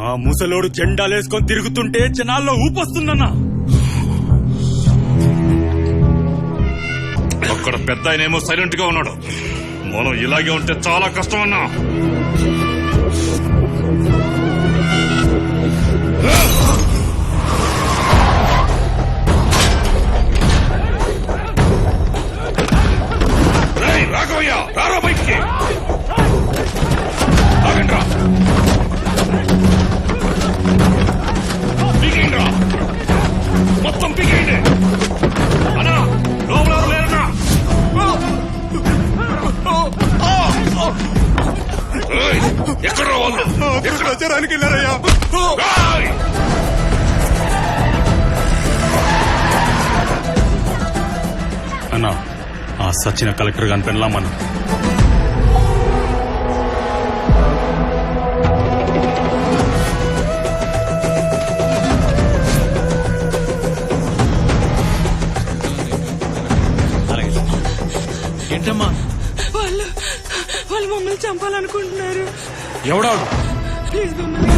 ఆ ముసలోడు జెండాలేసుకొని తిరుగుతుంటే జనాల్లో ఊపొస్తుందన్నా. అక్కడ పెద్ద ఆయనేమో సైలెంట్ గా ఉన్నాడు. మనం ఇలాగే ఉంటే చాలా కష్టం అన్నా. రాఘవయ్య రారా బయటికి. ఆగండ్రా, పీకేయండి రా, మొత్తం పీకేయండి. అన్నా లోపల లేరన్నా. ఎక్కడ వాళ్ళు? ప్రచారానికి వెళ్ళారయ్యా. అన్నా ఆ సచిన కలెక్టర్ గాని పెళ్ళాం మనం. ఏంటమ్మా? వాళ్ళు మమ్మల్ని చంపాలనుకుంటున్నారు. ఎవడాడు? ప్లీజ్ మమ్మల్ని.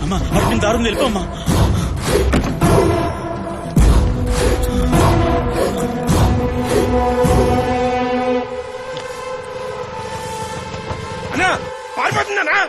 అమ్మా వాటిని దారుణం వెళ్ళిపోమ్మా. అన్నా పారిపోతుందన్నా.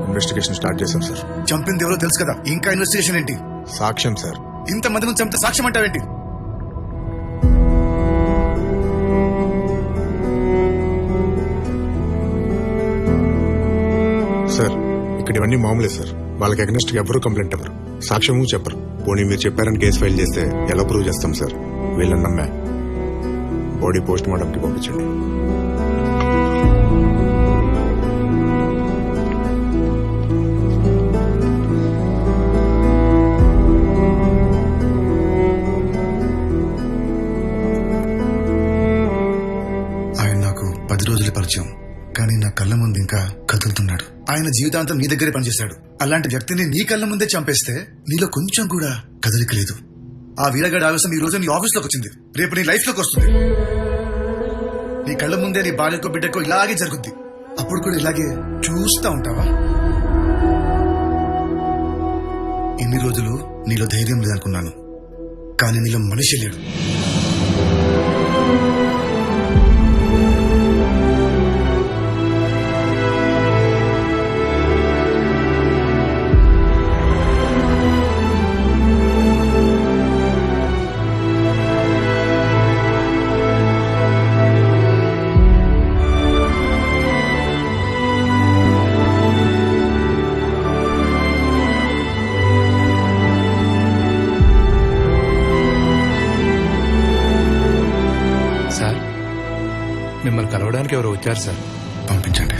ఇన్వెస్టిగేషన్ స్టార్ట్ చేశాం సార్. చంపింది ఎవరో తెలుసు కదా, ఇంకా ఇన్వెస్టిగేషన్ ఏంటి? సాక్ష్యం సార్. ఇంతమంది ముందు చంపితే సాక్ష్యం అంటావేంటి? సార్ ఇక్కడ ఇవన్నీ మామూలే సార్. వాళ్ళకి అగెన్స్ట్ ఎవరు కంప్లైంట్ ఎవరు, సాక్ష్యము చెప్పరు. పోనీ మీరు చెప్పారని కేసు ఫైల్ చేస్తే ఎలా ప్రూవ్ చేస్తాం సార్? వీళ్ళని నమ్మా. బాడీ పోస్ట్ మార్టంకి పంపించండి. ఆయన నాకు 10 రోజుల పరిచయం, కానీ నా కళ్ళ ముందు ఇంకా కదులుతున్నాడు. ఆయన జీవితాంతం నీ దగ్గరే పనిచేశాడు. అలాంటి వ్యక్తిని నీ కళ్ళ ముందే చంపేస్తే నీలో కొంచెం కూడా కదలిక లేదు. ఆ వీరగాడి ఆవేశం ఈ రోజు నీ ఆఫీస్ లోకి వచ్చింది, రేపు నీ లైఫ్ లోకి వస్తుంది. నీ కళ్ళ ముందే నీ భార్యకో బిడ్డకో ఇలాగే జరుగుద్ది. అప్పుడు కూడా ఇలాగే చూస్తా ఉంటావా? ఇన్ని రోజులు నీలో ధైర్యం లేదనుకున్నాను, కానీ నీలో మనిషి లేడు. మిమ్మల్ని కలవడానికి ఎవరు వచ్చారు సార్? పంపించండి.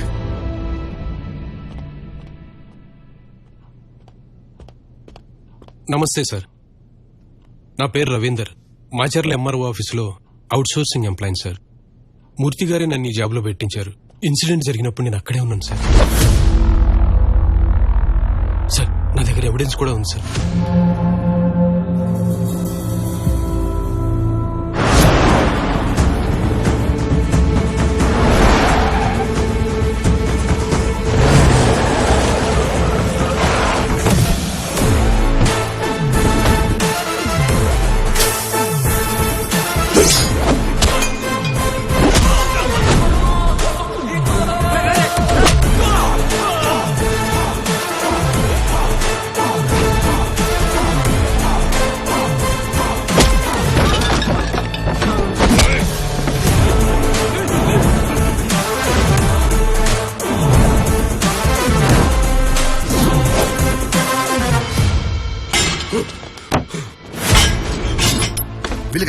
నమస్తే సార్, నా పేరు రవీందర్. మాచర్ల ఎంఆర్ఓ ఆఫీసులో అవుట్ సోర్సింగ్ ఎంప్లాయీ సార్. మూర్తి గారే నన్ను ఈ జాబ్లో పెట్టించారు. ఇన్సిడెంట్ జరిగినప్పుడు నేను అక్కడే ఉన్నాను సార్. సార్ నా దగ్గర ఎవిడెన్స్ కూడా ఉంది సార్.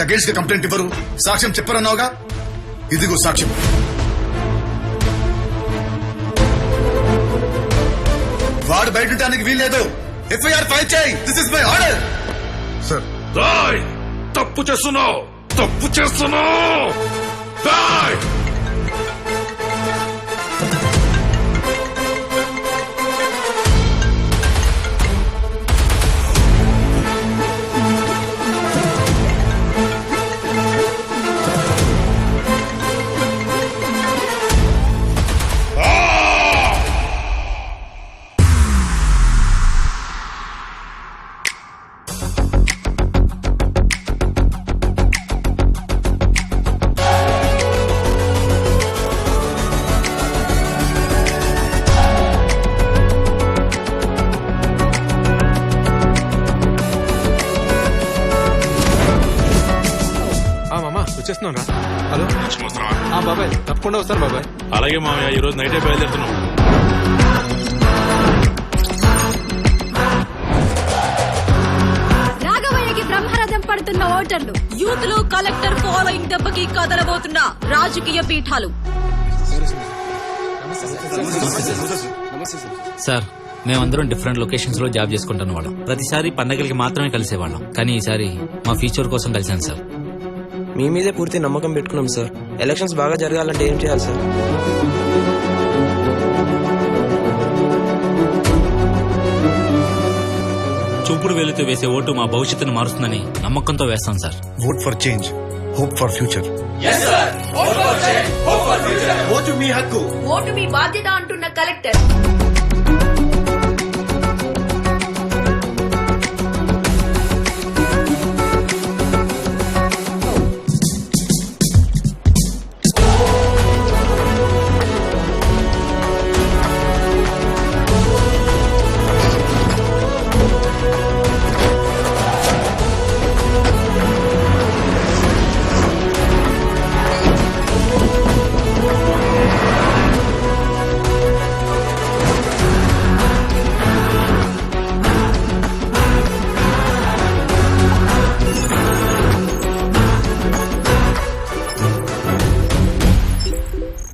అగేన్స్ట్ గా కంప్లైంట్ ఇవ్వరు, సాక్ష్యం చెప్పరన్నావుగా, ఇదిగో సాక్ష్యం. వాడు బయట ఉండడానికి వీల్లేదు. ఎఫ్ఐఆర్ ఫైల్ చేయి. This is my order. Sir Rai తప్పు చేస్తున్నావు, తప్పు చేస్తున్నావు. రాయ్ మామా వచ్చేస్తున్నాం రా. హలో బాబాయ్, తప్పకుండా వస్తాను బాబాయ్. అలాగే మామయ్య, ఈ రోజు నైటే బయలుదేరుతున్నాం. రాఘవయ్యకి బ్రహ్మరథం పడుతున్న ఓటర్లు, యూత్ లో కలెక్టర్ ఫాలోయింగ్ దెబ్బకి కదలబోతున్న రాజకీయ పీఠాలు. సార్, మేమందరం డిఫరెంట్ లొకేషన్స్ లో జాబ్ చేసుకుంటున్న వాళ్ళం. ప్రతిసారి పండగలకి మాత్రమే కలిసేవాళ్ళం, కానీ ఈసారి మా ఫ్యూచర్ కోసం కలిసాను సార్. మీ మీదే పూర్తి నమ్మకం పెట్టుకున్నాం సార్. ఎలక్షన్స్ బాగా జరగాలంటే ఏం చేయాలి సార్? చూపుడు వేలుతో వేసే ఓటు మా భవిష్యత్తును మారుస్తుందని నమ్మకంతో వేస్తాం sir. Vote for change, hope for future. Vote మీ హక్కు, ఓటు మీ బాధ్యత అంటున్న కలెక్టర్.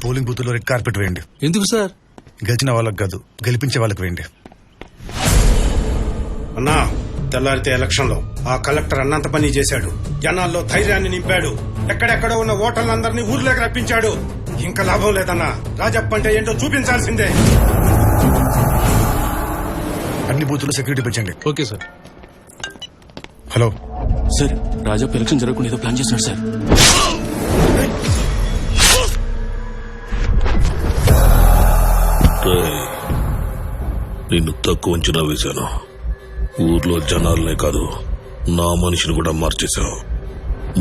పోలింగ్ బూత్ లో రెడ్ కార్పెట్ వేయండి. ఎందుకు సార్? గెలిచిన వాళ్ళకి కాదు, గెలిపించే వాళ్ళకి వేయండి. అన్నా, తెల్లారితే ఎలక్షన్ లో ఆ కలెక్టర్ అన్నంత పని చేశాడు. జనాల్లో ధైర్యాన్ని నింపాడు. ఎక్కడెక్కడ ఉన్న ఓటర్లందరినీ ఊర్లోకి రప్పించాడు. ఇంకా లాభం లేదన్నా. రాజప్ప అంటే ఏంటో చూపించాల్సిందే. అన్ని బూతులు సెక్యూరిటీ పెంచండి. Okay sir. Hello sir, Rajappa election జరగకుండా ఏదో ప్లాన్ చేస్తున్నాడు సార్. నిన్ను తక్కువ అంచనా వేశాను. ఊర్లో జనాలనే కాదు, నా మనిషిని కూడా మార్చేశావు.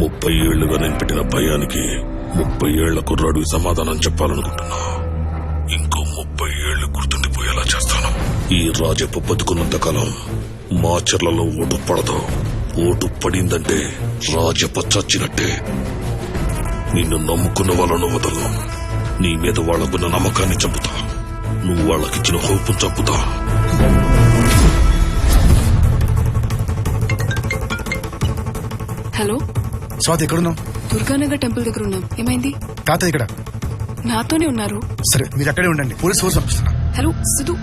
30 ఏళ్లుగా నేను పెట్టిన భయానికి 30 ఏళ్ల కుర్రాడికి సమాధానం చెప్పాలనుకుంటున్నా. ఇంకో 30 ఏళ్లు గుర్తుండిపోయేలా చేస్తాను. ఈ రాజప్ప బతుకున్నంత కాలం మాచర్లలో ఓటు పడదు. ఓటు పడిందంటే రాజప్ప చచ్చినట్టే. నిన్ను నమ్ముకున్న వాళ్ళను వదలను. నీ మీద వాళ్లకున్న నమ్మకాన్ని చంపుతా. నువ్వు వాళ్ళకిచ్చిన హోపును చంపుతా. హలో స్వాతి, ఎక్కడున్నావు? దుర్గానగర్ టెంపుల్ దగ్గర ఉన్నాం. ఏమైంది? తాత ఇక్కడ. నాతోనే ఉన్నారు. సరే, మీరు అక్కడే ఉండండి. పోలీస్ ఫోర్స్ పంపిస్తున్నా. Hello Siddhu.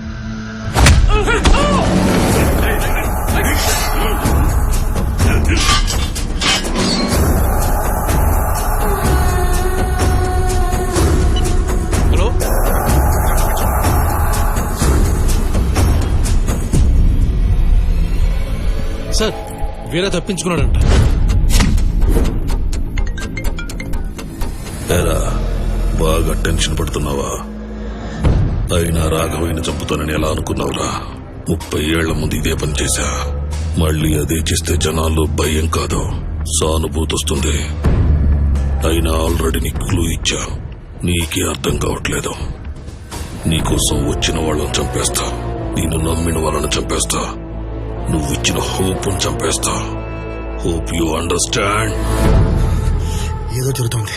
Hello sir, Veera తప్పించుకున్నాడంట. ఏరా, బాగా టెన్షన్ పడుతున్నావా? అయినా రాఘవయ్యని చంపుతానని ఎలా అనుకున్నావురా? 30 ఏళ్ల ముందు ఇదే పని చేశా. మళ్ళీ అదే చేస్తే జనాల్లో భయం కాదు, సానుభూతి వస్తుంది. అయినా ఆల్రెడీ నీకు క్లూ ఇచ్చా. నీకే అర్థం కావట్లేదు. నీకోసం వచ్చిన వాళ్ళని చంపేస్తా. నేను నమ్మిన వాళ్ళని చంపేస్తా. నువ్విచ్చిన హోప్ను చంపేస్తా. Hope you understand. ఏదో జరుగుతోంది,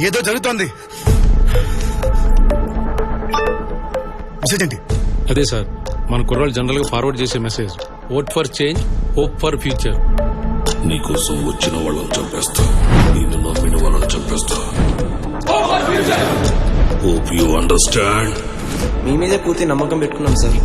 ఏదో జరుగుతోంది. మెసేజ్ ఏంటి? అదే సార్, మన కుర్రాళ్ళు జనరల్ గా ఫార్వర్డ్ చేసే message. Vote for change, hope for future. నీకోసం వచ్చిన వాళ్ళని చంపేస్తా, నిన్ను నమ్మిన వాళ్ళని చంపేస్తా. Hope you understand. మీ మీదే పూర్తి నమ్మకం పెట్టుకున్నాం సార్.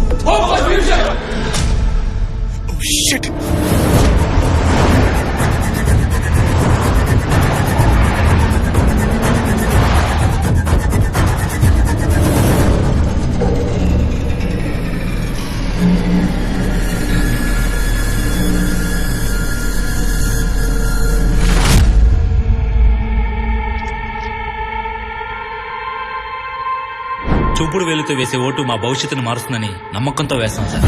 చూపుడు వేలుతో వేసే ఓటు మా భవిష్యత్తును మారుస్తుందని నమ్మకంతో వేస్తాం సార్.